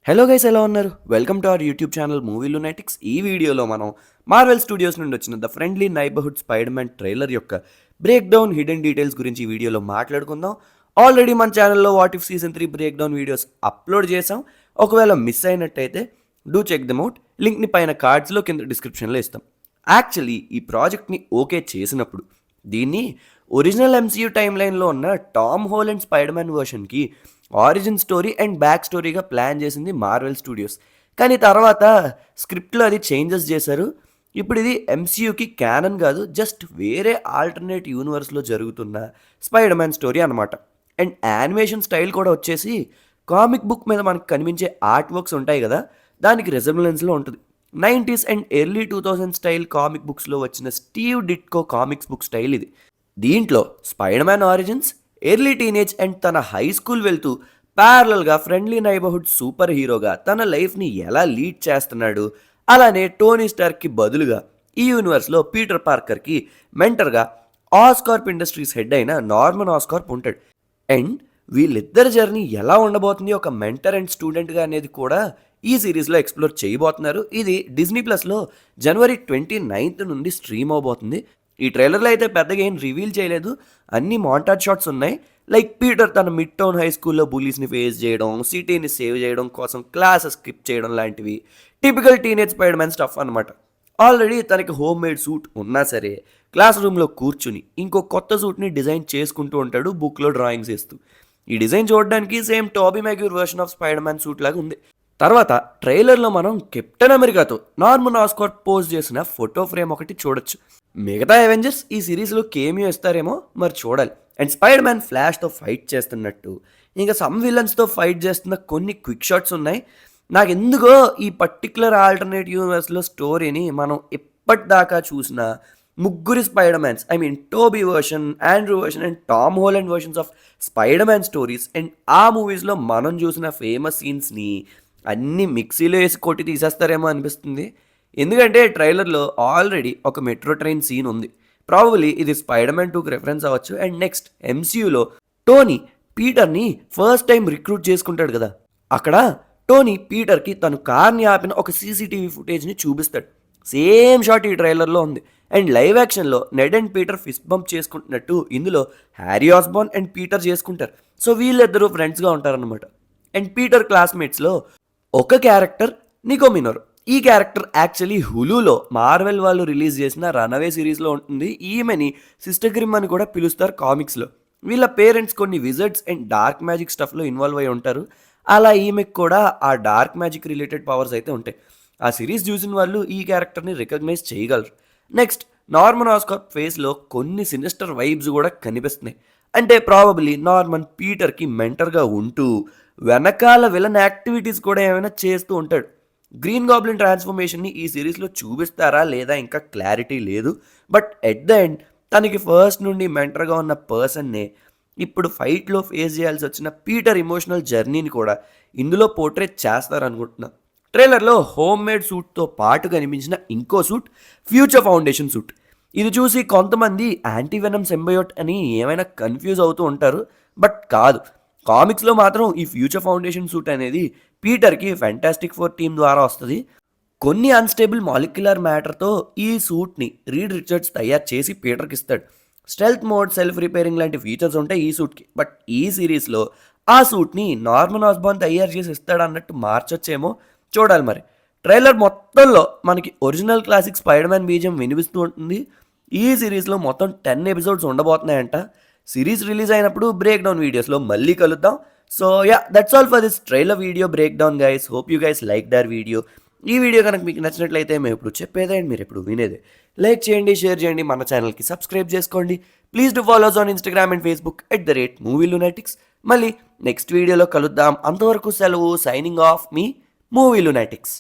Hello guys, ఎలా ఉన్నారు? Welcome to our YouTube channel movie lunatics. ఈ వీడియోలో మనం మార్వెల్ స్టూడియోస్ నుండి వచ్చిన the friendly neighbourhood spider man trailer యొక్క బ్రేక్ డౌన్ హిడెన్ డీటెయిల్స్ గురించి ఈ వీడియోలో మాట్లాడుకుందాం. ఆల్రెడీ మన ఛానల్లో what if season 3 break down videos upload చేసాం. ఒకవేళ మిస్ అయినట్టయితే డూ చెక్ దెమ్ అవుట్. లింక్ని పైన కార్డ్స్లో కింద డిస్క్రిప్షన్లో ఇస్తాం. యాక్చువల్లీ ఈ ప్రాజెక్ట్ని ఓకే చేసినప్పుడు దీన్ని ఒరిజినల్ ఎంసీయూ టైమ్ లైన్లో ఉన్న టామ్ హోలండ్ స్పైడర్ మ్యాన్ వర్షన్కి ఆరిజిన్ స్టోరీ అండ్ బ్యాక్ స్టోరీగా ప్లాన్ చేసింది మార్వెల్ స్టూడియోస్. కానీ తర్వాత స్క్రిప్ట్లో అది చేంజెస్ చేశారు. ఇప్పుడు ఇది ఎంసీయూకి క్యానన్ కాదు, జస్ట్ వేరే ఆల్టర్నేట్ యూనివర్స్లో జరుగుతున్న స్పైడర్ మ్యాన్ స్టోరీ అనమాట. అండ్ యానిమేషన్ స్టైల్ కూడా వచ్చేసి కామిక్ బుక్ మీద మనకు కనిపించే ఆర్ట్ వర్క్స్ ఉంటాయి కదా, దానికి రెజబులెన్స్లో ఉంటుంది. 90s and early 2000 style comic బుక్స్లో వచ్చిన స్టీవ్ డిట్కో కామిక్స్ బుక్ స్టైల్ ఇది. దీంట్లో spider man origins, early teenage and తన హై స్కూల్ వెళ్తూ ప్యారలల్గా ఫ్రెండ్లీ నైబర్హుడ్ సూపర్ హీరోగా తన లైఫ్ని ఎలా లీడ్ చేస్తున్నాడు. అలానే టోనీ స్టార్క్కి బదులుగా ఈ యూనివర్స్లో పీటర్ పార్కర్కి మెంటర్గా ఆస్కార్ప్ ఇండస్ట్రీస్ హెడ్ అయిన నార్మన్ ఆస్కార్ప్ ఉంటాడు. అండ్ వీళ్ళిద్దరి జర్నీ ఎలా ఉండబోతుంది ఒక మెంటర్ అండ్ స్టూడెంట్గా అనేది కూడా ఈ సిరీస్లో ఎక్స్ప్లోర్ చేయబోతున్నారు. ఇది డిజ్నీ ప్లస్లో జనవరి 29th నుండి స్ట్రీమ్ అవబోతుంది. ఈ ట్రైలర్లో అయితే పెద్దగా ఏం రివీల్ చేయలేదు, అన్ని మాంటాజ్ షాట్స్ ఉన్నాయి. లైక్ పీటర్ తన మిడ్ టౌన్ హై స్కూల్లో బులీస్ని ఫేస్ చేయడం, సిటీని సేవ్ చేయడం కోసం క్లాసెస్ స్కిప్ చేయడం లాంటివి typical teenage spider man stuff అనమాట. ఆల్రెడీ తనకి హోమ్ మేడ్ సూట్ ఉన్నా సరే క్లాస్ రూమ్లో కూర్చుని ఇంకో కొత్త సూట్ని డిజైన్ చేసుకుంటూ ఉంటాడు, బుక్లో డ్రాయింగ్స్ వేస్తూ. ఈ డిజైన్ చూడడానికి same Tobey Maguire version of Spider Man suit లాగా ఉంది. తర్వాత ట్రైలర్లో మనం కెప్టెన్ అమెరికాతో నార్మన్ ఆస్కార్ప్ పోజ్ చేసిన ఫోటో ఫ్రేమ్ ఒకటి చూడొచ్చు. మిగతా అవెంజర్స్ ఈ సిరీస్లో కేమియో ఇస్తారేమో మరి చూడాలి. అండ్ స్పైడర్ మ్యాన్ ఫ్లాష్తో ఫైట్ చేస్తున్నట్టు, ఇంకా సమ్ విలన్స్తో ఫైట్ చేస్తున్న కొన్ని క్విక్ షాట్స్ ఉన్నాయి. నాకు ఎందుకో ఈ పర్టికులర్ ఆల్టర్నేట్ యూనివర్స్లో స్టోరీని మనం ఎప్పటిదాకా చూసిన ముగ్గురి Spider Mans, I mean Toby version, Andrew version and Tom Holland versions of Spider Man stories and ఆ మూవీస్లో మనం చూసిన ఫేమస్ సీన్స్ని అన్నీ మిక్సీలో వేసి కొట్టి తీసేస్తారేమో అనిపిస్తుంది. ఎందుకంటే ట్రైలర్లో ఆల్రెడీ ఒక మెట్రో ట్రైన్ సీన్ ఉంది. ప్రాబబ్లీ ఇది స్పైడర్ మ్యాన్ 2కి రెఫరెన్స్ అవ్వచ్చు. అండ్ నెక్స్ట్ ఎంసీయూలో టోనీ పీటర్ని ఫస్ట్ టైం రిక్రూట్ చేసుకుంటాడు కదా, అక్కడ టోనీ పీటర్కి తను కార్ని ఆపిన ఒక సీసీటీవీ ఫుటేజ్ని చూపిస్తాడు. సేమ్ షాట్ ఈ ట్రైలర్లో ఉంది. అండ్ లైవ్ యాక్షన్లో Ned and Peter fist bump చేసుకుంటున్నట్టు ఇందులో హ్యారీ ఆస్బార్న్ అండ్ పీటర్ చేసుకుంటారు. సో వీళ్ళిద్దరూ ఫ్రెండ్స్గా ఉంటారనమాట. అండ్ పీటర్ క్లాస్మేట్స్లో ఒక క్యారెక్టర్ నికో మినోర్. ఈ క్యారెక్టర్ యాక్చువల్లీ హులులో మార్వెల్ వాళ్ళు రిలీజ్ చేసిన రనవే సిరీస్లో ఉంటుంది. ఈమెని సిస్టర్ గ్రిమ్ అని కూడా పిలుస్తారు కామిక్స్లో. వీళ్ళ పేరెంట్స్ కొన్ని విజర్డ్స్ అండ్ డార్క్ మ్యాజిక్ స్టఫ్లో ఇన్వాల్వ్ అయి ఉంటారు. అలా ఈమెకు కూడా ఆ డార్క్ మ్యాజిక్ రిలేటెడ్ పవర్స్ అయితే ఉంటాయి. ఆ సిరీస్ చూసిన వాళ్ళు ఈ క్యారెక్టర్ని రికగ్నైజ్ చేయగలరు. నెక్స్ట్ నార్మన్ ఆస్కార్ప్ ఫేస్లో కొన్ని సినిస్టర్ వైబ్స్ కూడా కనిపిస్తున్నాయి. అంటే ప్రాబబ్లీ నార్మన్ పీటర్కి మెంటర్గా ఉంటూ వెనకాల విలన్ యాక్టివిటీస్ కూడా ఏమైనా చేస్తూ ఉంటాడు. గ్రీన్ గాబ్లిన్ ట్రాన్స్ఫర్మేషన్ని ఈ సిరీస్లో చూపిస్తారా లేదా ఇంకా క్లారిటీ లేదు. బట్ ఎట్ ద ఎండ్ తనకి ఫస్ట్ నుండి మెంటర్గా ఉన్న పర్సన్నే ఇప్పుడు ఫైట్లో ఫేస్ చేయాల్సి వచ్చిన పీటర్ ఇమోషనల్ జర్నీని కూడా ఇందులో పోర్ట్రేట్ చేస్తారనుకుంటున్నా. ట్రైలర్లో హోమ్ మేడ్ సూట్తో పాటు కనిపించిన ఇంకో సూట్ ఫ్యూచర్ ఫౌండేషన్ సూట్. ఇది చూసి కొంతమంది యాంటీవెనమ్ సింబయోట్ అని ఏమైనా కన్ఫ్యూజ్ అవుతూ ఉంటారు, బట్ కాదు. కామిక్స్లో మాత్రం ఈ ఫ్యూచర్ ఫౌండేషన్ సూట్ అనేది పీటర్కి ఫ్యాంటాస్టిక్ ఫోర్ టీమ్ ద్వారా వస్తుంది. కొన్ని అన్స్టేబుల్ మాలిక్యులర్ మ్యాటర్తో ఈ సూట్ని రీడ్ రిచర్డ్స్ తయారు చేసి పీటర్కి ఇస్తాడు. స్టెల్త్ మోడ్, సెల్ఫ్ రిపేరింగ్ లాంటి ఫీచర్స్ ఉంటాయి ఈ సూట్కి. బట్ ఈ సిరీస్లో ఆ సూట్ని నార్మన్ ఆస్బార్న్ తయారు చేసి ఇస్తాడు అన్నట్టు మార్చొచ్చేమో, చూడాలి మరి. ట్రైలర్ మొత్తంలో మనకి original classic spider man BGM వినిపిస్తూ ఉంటుంది. ఈ సిరీస్లో మొత్తం 10 ఎపిసోడ్స్ ఉండబోతున్నాయంట. సిరీస్ రిలీజ్ అయినప్పుడు బ్రేక్ డౌన్ వీడియోస్లో మళ్ళీ కలుద్దాం. So yeah, that's all for this trailer video break down guys. Hope you guys like the video. ఈ వీడియో కనుక మీకు నచ్చినట్లయితే మేము ఎప్పుడు చెప్పేదే అండ్ మీరు ఎప్పుడు వినేదే లైక్ చేయండి, షేర్ చేయండి, మన ఛానల్కి సబ్స్క్రైబ్ చేసుకోండి. Please do follows on Instagram and Facebook @movie lunatics. మళ్ళీ నెక్స్ట్ వీడియోలో కలుద్దాం. అంతవరకు సెలవు. సైనింగ్ ఆఫ్ మీ మూవీ లునాటిక్స్.